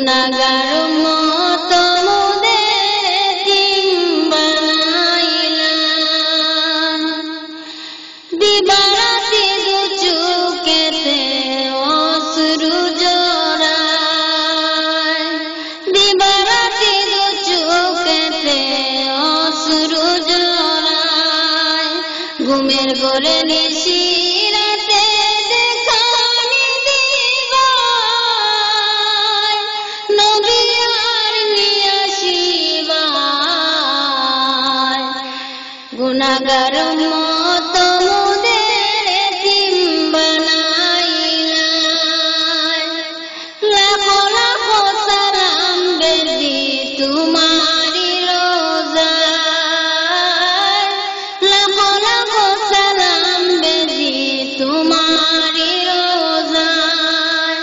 গুনাহগার মত মোদের এতিম বানাইলাম দিবারাতি দু চোখেতে অশ্রু জড়ায় দিবারাতি দু চোখেতে অশ্রু জড়ায় ঘুমের ঘরে নিশিরাতে দেখানি দিবায় নবী আর নিয়ে আসিবায় গুনাহগার মত মোদের এতিম বানাইলাম লাখো লাখো সালাম বেজি তোমারি রোজায় লাখো লাখো সালাম বেজি তোমারি রোজায়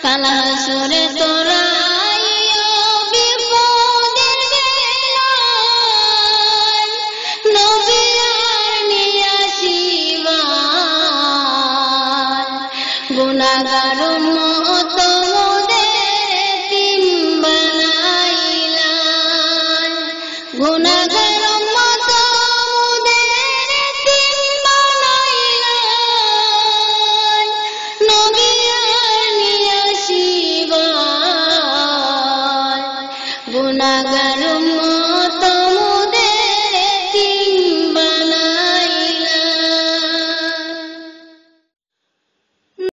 কাল হাসরে তোরাইও বিপদের বেলায় নবী আর নিয়ে আসিবায় গুনাহগার মত মোদের এতিম বানাইলাম গুনাহগার মত মোদের এতিম বানাইলাম নবী আর নিয়ে আসিবায় গুনাহগার